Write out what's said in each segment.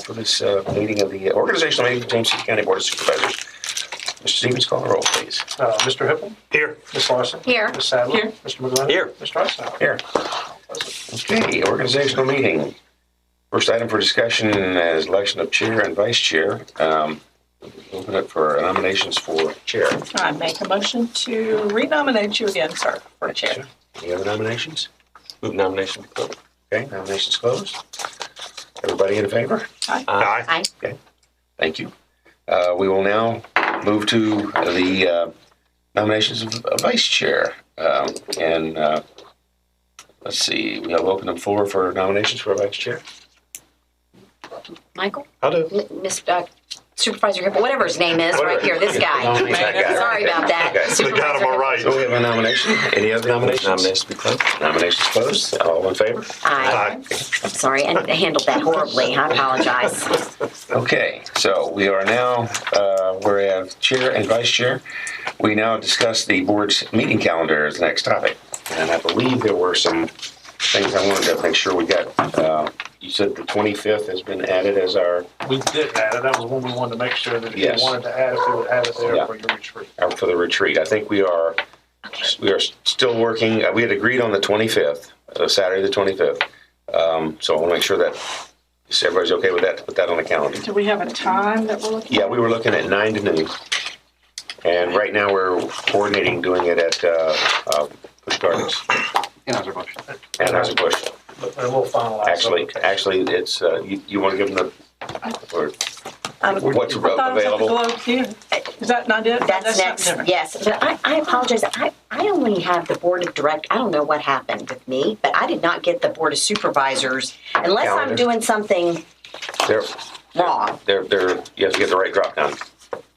for this meeting of the organizational meeting of the James City County Board of Supervisors. Mr. Stevens, call the roll, please. Mr. Hippel? Here. Ms. Larson? Here. Ms. Sadler? Here. Mr. McGlinnan? Here. Mr. Eisenhower? Here. Okay, organizational meeting. First item for discussion is election of chair and vice chair. Open it for nominations for chair. I make a motion to renominate you again, sir, for chair. Any other nominations? Move nomination. Okay, nominations closed. Everybody in favor? Aye. Aye. Okay, thank you. We will now move to the nominations of vice chair. Let's see, we have open the floor for nominations for vice chair. Michael? I'll do. Miss Supervisor Hippel, whatever his name is, right here, this guy. Nominate that guy. Sorry about that. Okay. We got him all right. So we have a nomination. Any other nominations? Nominations be closed. Nominations closed. All in favor? Aye. I'm sorry, I handled that horribly. I apologize. Okay, so we are now, we have chair and vice chair. We now discuss the board's meeting calendar as the next topic. And I believe there were some things I wanted to make sure we got. You said the 25th has been added as our, We did add it. That was one we wanted to make sure that if Yes. you wanted to add it, we would add it there Yeah. for your retreat. for the retreat. I think we are still working. We had agreed on the 25th, Saturday the 25th. So I want to make sure that everybody's okay with that, to put that on the calendar. Do we have a time that we're looking Yeah, at? we were looking at 9 to noon. And right now we're coordinating doing it at Busch Gardens. Anheuser-Busch. But we'll finalize. Actually, it's, you want to give them or what's I thought it was at the available? Globe Theater. Is that not it? That's something next, different. yes. But I apologize. I only have the Board of Directors. I don't know what happened with me, but I did not get the Board of Supervisors unless Calendar. I'm doing something They're, wrong. you have to get the right drop down.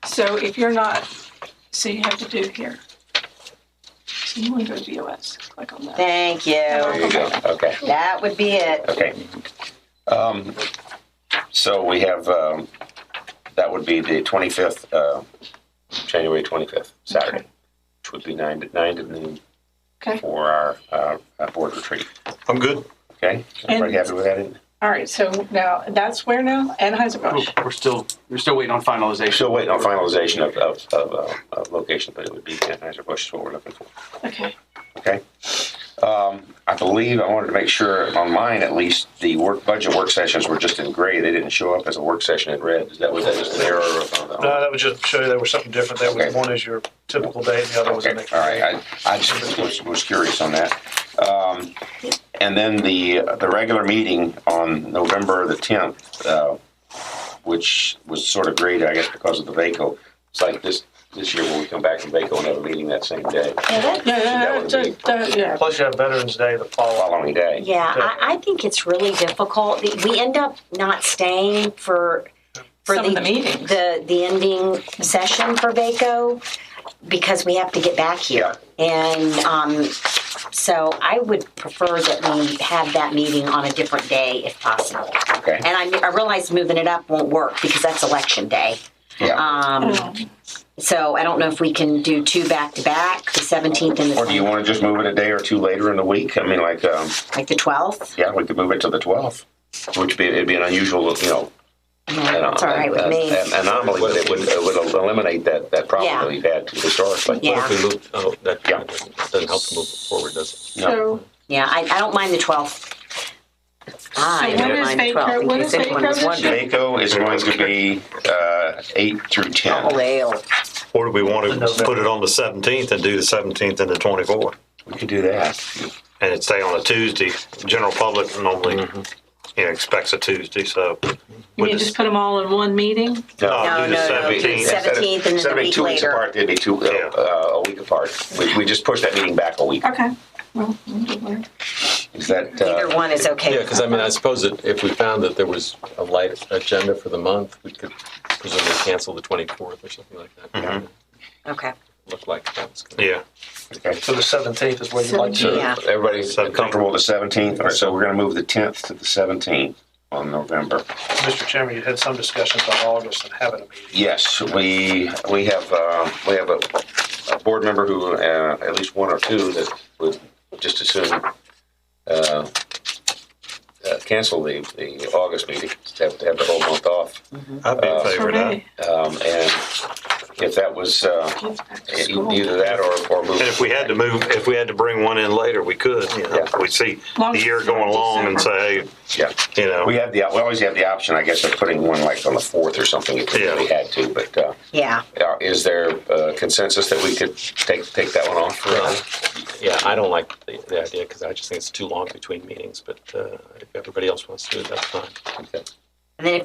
So if you're not, so you have to do here. So you want to go to BOS, click on that. Thank you. There you go. Okay. That would be it. Okay. So we have, that would be the 25th, January 25th, Saturday, Okay. which would be 9 to noon Okay. for our board retreat. I'm good. Okay? Everybody happy with that? All right, so now, that's where now? Anheuser-Busch. We're still waiting on finalization. Still waiting on finalization of location, but it would be Anheuser-Busch is what we're looking for. Okay. Okay? I believe, I wanted to make sure on mine at least, the budget work sessions were just in gray. They didn't show up as a work session in red. Was that just an error? No, that would just show you there was something different. There was Okay. one is your typical date, and the other was an Okay, extra all date. right. I just was curious on that. And then the regular meeting on November the 10th, which was sort of great, I guess, because of the VACO. It's like this year when we come back from VACO and have a meeting that same day, Yeah. Plus you have Veterans Day the following day. Yeah, I think it's really difficult. We end up not staying for Some of the meetings. the ending session for VACO because we have to get back here. And so I would prefer that we have that meeting on a different day if possible. Okay. And I realize moving it up won't work because that's election day. Yeah. So I don't know if we can do two back to back, the 17th and the Or do you want to just move it a day or two later in the week? I mean, like the 12th. yeah, we could move it to the 12th, which it'd be an unusual, That's all right with me. an anomaly, but it would eliminate that problem Yeah. that we've had historically. Yeah. What if we move, that Yeah. doesn't help to move it forward, does it? So, Yeah, I don't mind the 12th. I when don't is mind the VACO? 12th in When case is anyone VACO was this wondering. VACO is going to be 8 through 10. Oh, well. Or do we want to put it on the 17th and do the 17th and the 24th? We could do that. And it stay on a Tuesday. General public normally expects a Tuesday, so. you mean just put them all in one meeting? No, do the 17th. 17th and then Instead the of week 2 weeks later. apart, they'd be a week apart. We just push that meeting back a week. Okay. Well, we'll do that. Is that Either one is okay. Yeah, because I suppose that if we found that there was a light agenda for the month, we could presumably cancel the 24th or something like that. Okay. Looked like that was good. Yeah. okay? So the 17th is where you'd like So to. Yeah. everybody's 17th. comfortable with the 17th? All right, so we're going to move the 10th to the 17th on November. Mr. Chairman, you had some discussions on August and having a meeting. Yes, we have a board member who, at least one or two, that would just as soon cancel the August meeting, to have the whole month off. I'd be in For favor of that. me, And if that was kids back to school. either that or move. And if we had to bring one in later, we could, you know, Yeah. we see Long the as year it's going not along and say, Yeah. hey, you know, We always have the option, I guess, of putting one like on the 4th or something if we Yeah. really had to, but Yeah. is there consensus that we could take that one off? Yeah, I don't like the idea because I just think it's too long between meetings, but if everybody else wants to do it, that's fine. Okay. And then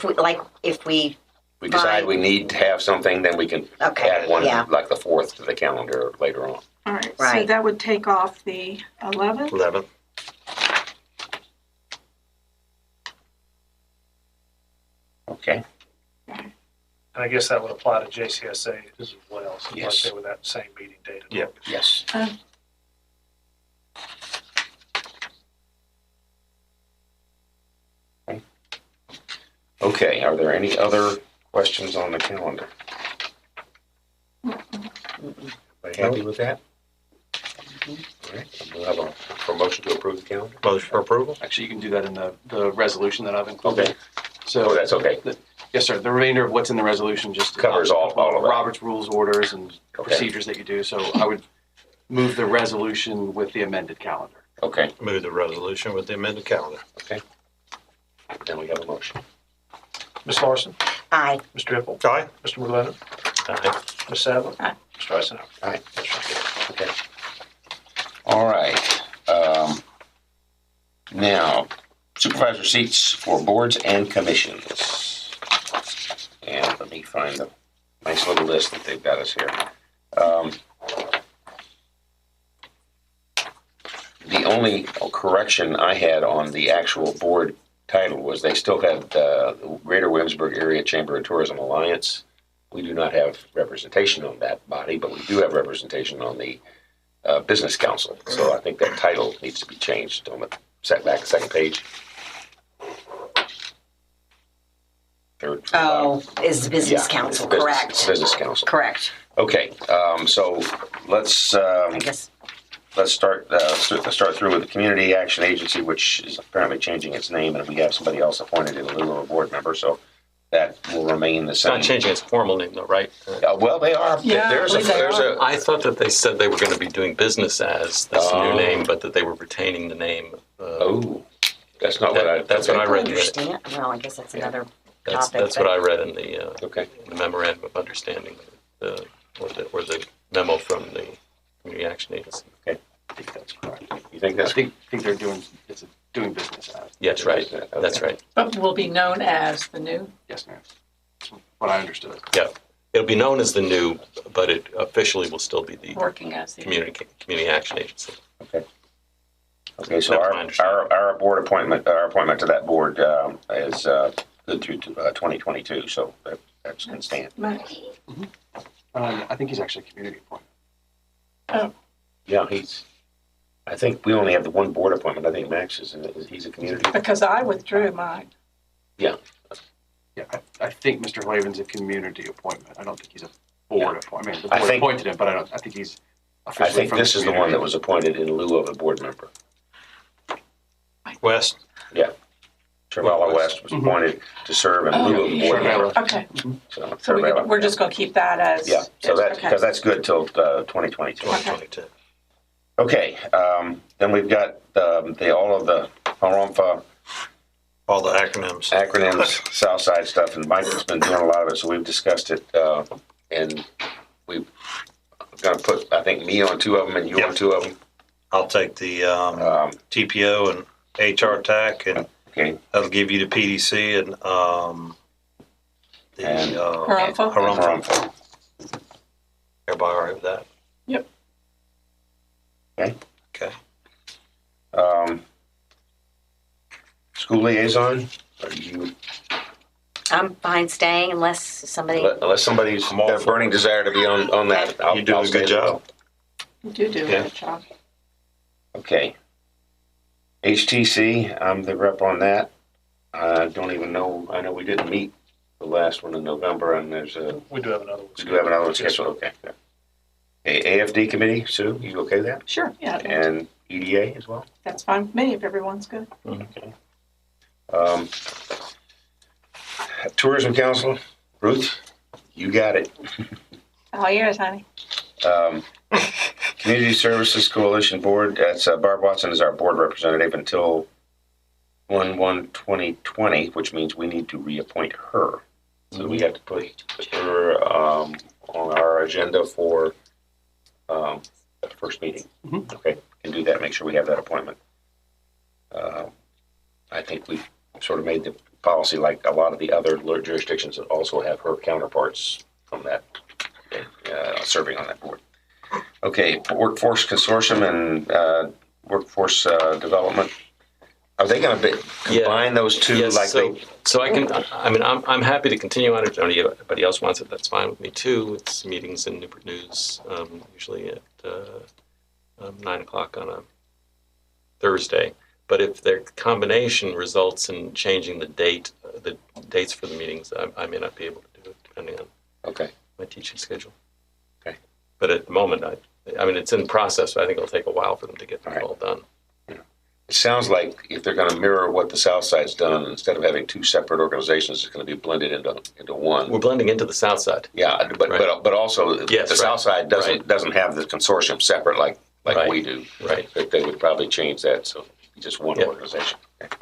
if we We decide Fine. we need to have something, then we can Okay, add one yeah. like the 4th to the calendar later on. All right, so Right. that would take off the 11th. 11th. Okay. And I guess that would apply to JCSA as well, so like Yes. they were that same meeting date. in Yeah. August. Yes. Okay, are there any other questions on the calendar? Everybody happy with that? All right, we'll have a promotion to approve the calendar. Motion for approval? Actually, you can do that in the resolution that I've included. Okay. So, Oh, that's okay. yes, sir. The remainder of what's in the resolution just Covers all of that. Robert's rules, orders, and Okay. procedures that you do. So I would move the resolution with the amended calendar. Okay, Move the resolution with the amended calendar. okay. Then we have a motion. Ms. Larson, aye. Mr. Hippel, Aye. Mr. McGlinnan, Aye. Ms. Sadler, Aye. Mr. Eisenhower. All right. Okay. All right. Now, supervisor seats for boards and commissions. And let me find the nice little list that they've got us here. The only correction I had on the actual board title was they still had Greater Williamsburg Area Chamber of Tourism Alliance. We do not have representation on that body, but we do have representation on the Business Council. So I think that title needs to be changed on the second page. Third. Oh, is the business Yeah, council, it's business- correct? Business Council. Correct. Okay, so let's I guess, start through with the Community Action Agency, which is apparently changing its name, and we have somebody else appointed in lieu of a board member, so that will remain the It's same. not changing its formal name though, right? Well, they are. Yeah, There's a. I believe they There's are. a. I thought that they said they were going to be doing business as this Oh. new name, but that they were retaining the name. Oh, that's not what I. That's what I I read. understand, well, I guess that's another That's topic. what I read in the Okay. memorandum of understanding, or the memo from the Community Action Agency. I think that's correct. You think I that's? think they're doing business as. Yeah, that's right. Okay. That's right. But will be known as the new. Yes, ma'am. That's what I understood. Yeah, it'll be known as the new, but it officially will still be the Working as the. Community Action Agency. Okay. Okay, so That's my understanding. our board appointment, our appointment to that board is good through 2022, so that's can stand. Max. I think he's actually a community appointment. Oh, Yeah, I think we only have the one board appointment. I think Max he's a community. because I withdrew mine. Yeah, I think Mr. Laven's a community appointment. I don't think he's a board appointment. I mean, the I board think- appointed him, but I think he's I officially think from this is the one community. that was appointed in lieu of a board member. West? Trevella West was appointed to serve in lieu of a board member. Okay, So so Trevella, we're just gonna keep that as. Yeah, so that's, okay. because that's good till 2022. 2022. Okay, then we've got all of the Harampa All the acronyms. acronyms, Southside stuff, and Mike's been doing a lot of it, so we've discussed it, and we're gonna put, I think, me on two of them and you on Yep. two of them. I'll take the TPO and HR TAC, and Okay, that'll give you the PDC and the And- Harampa? Harampa. Harampa. Everybody all right with that? Yep. Okay. School liaison, are you, I'm fine staying unless somebody, unless somebody's I'm all got a for burning desire to be on that. You're doing I'll a stay good there. job. You do a Yeah. good job. Okay. HTC, I'm the rep on that. I don't even know, I know we didn't meet the last one in November, and We do have another one. we do have another one scheduled, okay. good. AFD committee, Sue, you okay with that? Sure, yeah, And EDA as well? that's fine with me if everyone's good. Okay. Tourism Council, Ruth, you got it. All yours, honey. Community Services Coalition Board, that's Barb Watson is our board representative until 1/1/2020, which means we need to reappoint her. So we have to put her on our agenda for the first meeting. Okay, can do that, make sure we have that appointment. I think we've sort of made the policy like a lot of the other jurisdictions that also have her counterparts from that serving on that board. Okay, Workforce Consortium and Workforce Development. Are they going to combine those two? Yes, like so I can. I mean, I'm happy to continue on it. If anybody else wants it, that's fine with me too. It's meetings in Newport News, usually at 9 o'clock on a Thursday. But if their combination results in changing the dates for the meetings, I may not be able to do it depending on my teaching schedule. Okay. But at the moment, I mean, it's in process. So I think it'll take a while for them to get it all done. It sounds like if they're going to mirror what the South Side's done, instead of having two separate organizations, it's going to be blended into one. We're blending into the South Side. Yeah, but also Yes, the South Side doesn't have the consortium separate like we do. Right. But they would probably change that so just one organization. Okay.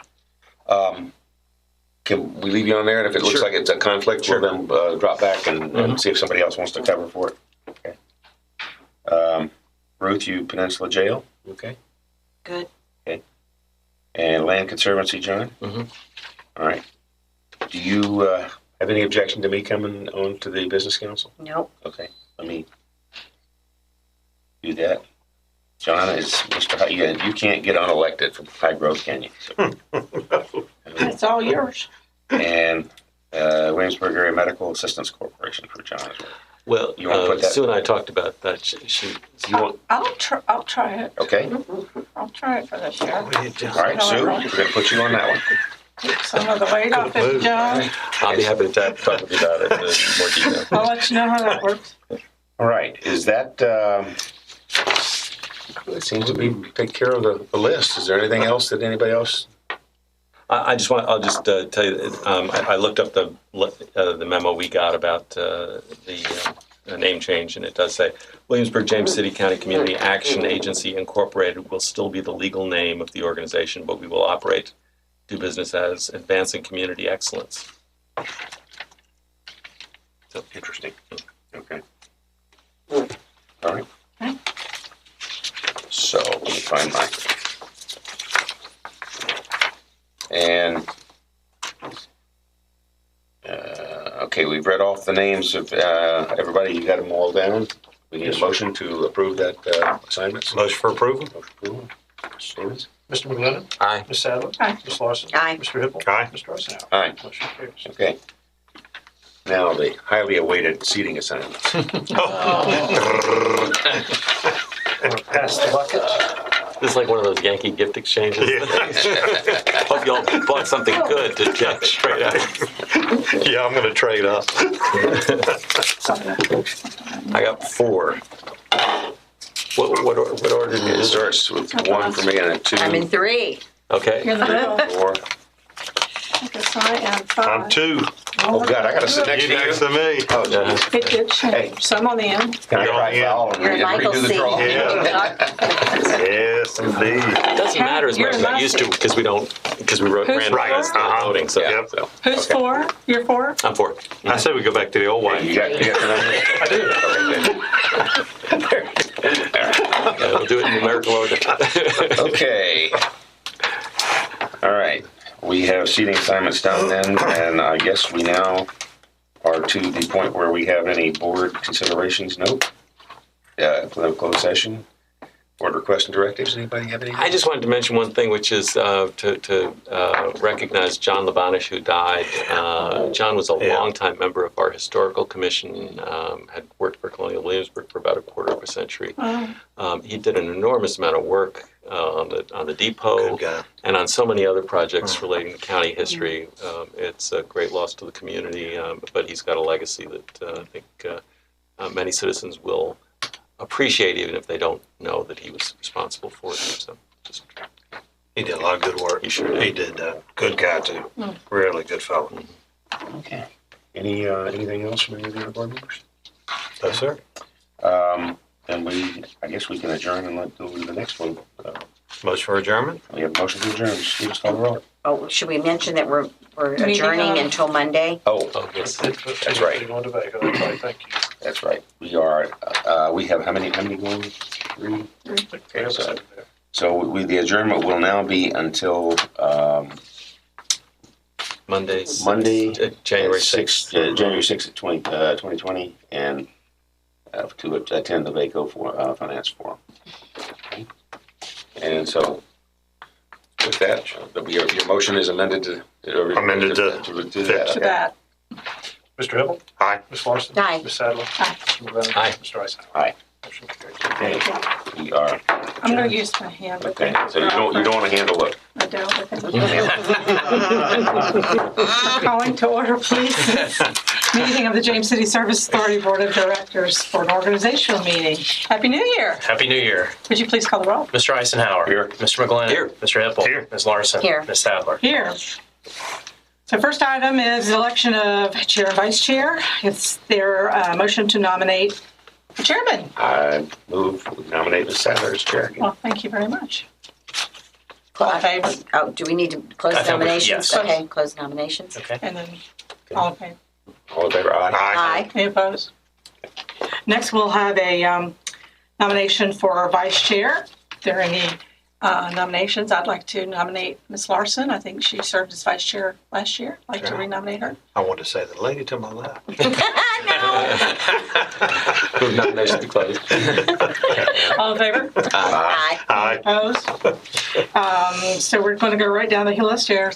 Can we leave you on there? And if it looks like it's a conflict, we'll then drop back and see if somebody else wants to cover for it. Okay. Ruth, you Peninsula Jail. Okay. Good. Okay. And Land Conservancy, John. Mm-hmm. All right. Do you have any objection to me coming on to the Business Council? Nope. Okay. Let me do that. John is Mr. You can't get unelected from High Growth, can you? So, It's all yours. and Williamsburg Area Medical Assistance Corporation for John as well. Well, You wanna put that- Sue and I talked about that. I'll try it. Okay. I'll try it for this year. All right, Sue, we're going to put you on that one. Take some of the weight off it, John. I'll be happy to talk with you about it in more detail. I'll let you know how that works. All right. Is that? It seems to be take care of the list. Is there anything else that anybody else? I'll just tell you. I looked up the memo we got about the name change, and it does say Williamsburg James City County Community Action Agency Incorporated will still be the legal name of the organization, but we will do business as Advancing Community Excellence. So interesting. Okay. All right. Okay. So let me find mine. And okay, we've read off the names of everybody. You got them all down. We need a motion to approve that assignments. Motion for approval? Motion approval. Stevens? Mr. McGlinnan. Aye. Ms. Sadler. Aye. Ms. Larson. Aye. Mr. Hippel. Aye. Mr. Arsenault. Aye. Motion carries. Okay. Now the highly awaited seating assignments. Pass the bucket. This is like one of those Yankee gift exchanges. Hope y'all bought something good to check straight out. Yeah, I'm going to trade up. I got 4. What order did you It do? starts with 1 for me and a 2. I'm in 3. Okay. You're in the middle. 4. I guess I am 5. I'm 2. Oh God, I got to sit next You to next you. to me. Oh, geez. It did change. So I'm on the end. Can I You're try on the foul and You're in redo Michael's the seat. draw? Yes, indeed. It doesn't matter as much as I used to because we Who's ran right? as the voting. So, Yep. so Who's 4? You're 4? I'm 4. I say we go back to the old way. You got the number? Yeah, we'll do it in numerical order. Okay. All right. We have seating assignments done then, and I guess we now are to the point where we have any board considerations. Nope. For the closed session. Board requests and directives. Anybody have any? I just wanted to mention one thing, which is to recognize John Labanish, who died. John was a longtime member of our historical commission, had worked for Colonial Williamsburg for about a quarter of a century. He did an enormous amount of work on the depot Good guy. and on so many other projects relating to county history. It's a great loss to the community, but he's got a legacy that I think many citizens will appreciate, even if they don't know that he was responsible for it. So just He did a lot of good work. He sure did. He did. Good guy too. Really good fellow. Okay. Anything else from any of the other board members? No, sir. Then I guess we can adjourn and go to the next one. Motion for adjournment? We have a motion to adjourn. Steve, call the roll. Oh, should we mention that we're Meeting adjourning on- until Monday? Oh, Oh, yes. That's right. You want to Baco, that's right, thank you. that's right. We have how many going? 3? Okay, so the adjournment will now be until, Monday, January January 6th. January 6th, 2020, and to attend the VACO for Finance Forum. Okay. And so, with that, your motion is amended to Amended to do that. To Okay. that. Mr. Hippel? Aye. Ms. Larson? Aye. Ms. Sadler? Aye. Mr. McGlinnan? Aye. Mr. Eisenhower? Aye. Motion carries. Okay. We are. I'm gonna use my hand. but Okay. thank So you don't want to handle it. I don't, but thank you. Calling to order, please. Meeting of the James City Service Authority Board of Directors for an organizational meeting. Happy New Year. Happy New Year. Would you please call the roll? Mr. Eisenhower. Here. Mr. McGlinnan. Here. Mr. Hippel. Here. Ms. Larson. Here. Ms. Sadler. Here. So first item is the election of chair and vice chair. It's their motion to nominate the chairman. I move we nominate Ms. Sadler as chair again. Well, thank you very much. All in favor? Oh, do we need to close I think we- nominations? yes. Okay, close nominations. Okay. And then all in favor? All in favor? Aye. Aye. Any opposed? Next, we'll have a nomination for our vice chair. If there are any nominations, I'd like to nominate Ms. Larson. I think she served as vice chair last year. I'd like to Sure. renominate her. I want to say the lady to my left. Move nomination to close. All in favor? Aye. Aye. Opposed? So we're going to go right down the list here.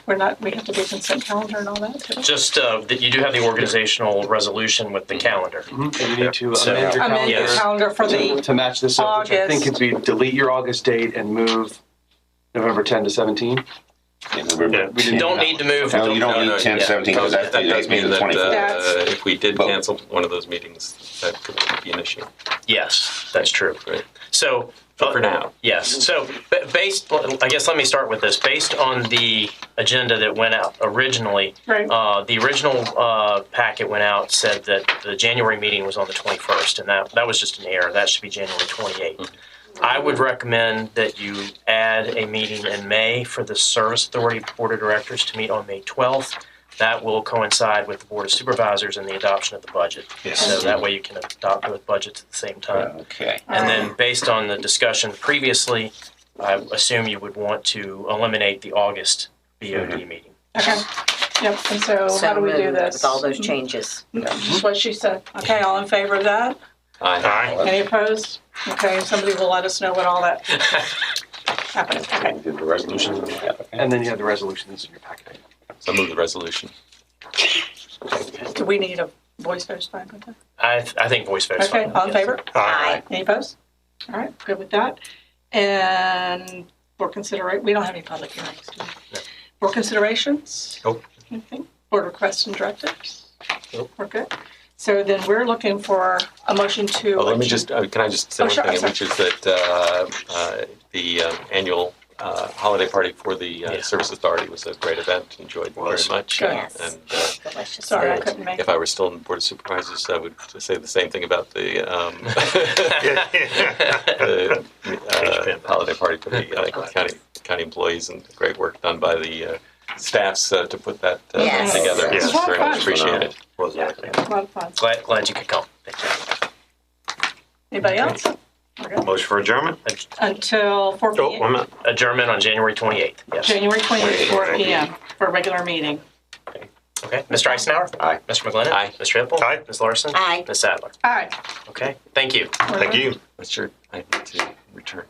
We have to do consent calendar and all that too. Just that you do have the organizational resolution with the calendar. And you need to So- amend your Amend your Yes. calendar for the, to match this up, which I think August. could be delete your August date and move November 10 to 17. And we're- Yeah. We didn't Don't do need to move. No, you don't No, need no, 10, yeah. 17, because that's That does mean the that 24th. That's- if we did But- cancel one of those meetings, that could be an issue. Yes, that's true. Right. So But for now. Yes. So based, I guess let me start with this. Based on the agenda that went out originally, Right. the original packet went out, said that the January meeting was on the 21st, and that was just an error. That should be January 28th. I would recommend that you add a meeting in May for the Service Authority Board of Directors to meet on May 12th. That will coincide with the Board of Supervisors and the adoption of the budget. Yes. So that way you can adopt both budgets at the same time. Okay. And then based on the discussion previously, I assume you would want to eliminate the August BOD meeting. okay. Yep, and so how do we do moved this? With all those changes. That's what she said. Okay, all in favor of that? Aye. Aye. Any opposed? Okay, somebody will let us know when all that happens. Okay. Did the resolution? Okay. And then you have the resolution that's in your packet. So move the resolution. Do we need a voice vote to with that? I think voice vote is Okay, fine. all in Yes. favor? Aye. Any opposed? All right, good with that. And for consideration, we don't have any public hearings. Do we? No. For considerations? Nope. Anything? Board requests and directives? Nope. We're good. So then we're looking for a motion to. Oh, let me just, can I just say Oh, one sure, thing, sorry. which is that the annual holiday party for the Yeah. Service Authority was a great event, enjoyed it very much. Good. Yes. And Delicious. Sorry, I food. couldn't make if it. I were still in the Board of Supervisors, I would say the same thing about the holiday party for the county employees, and great work done by the staffs to put that Yes. together. Yes. It's very much Fun. appreciated. Was Yeah. it? A lot of fun. Glad you could come. Thank Anybody else? We're good. Motion for adjournment? you. Until 4 Oh, p.m. one minute. Adjournment on January 28th. Yes. January 28th, 4 p.m. for a regular meeting. Okay. Mr. Eisenhower? Aye. Mr. McGlinnan? Aye. Mr. Hippel? Aye. Ms. Larson? Aye. Ms. Sadler? All right. Okay. Thank you. we're Thank good. you. That's sure I need to return.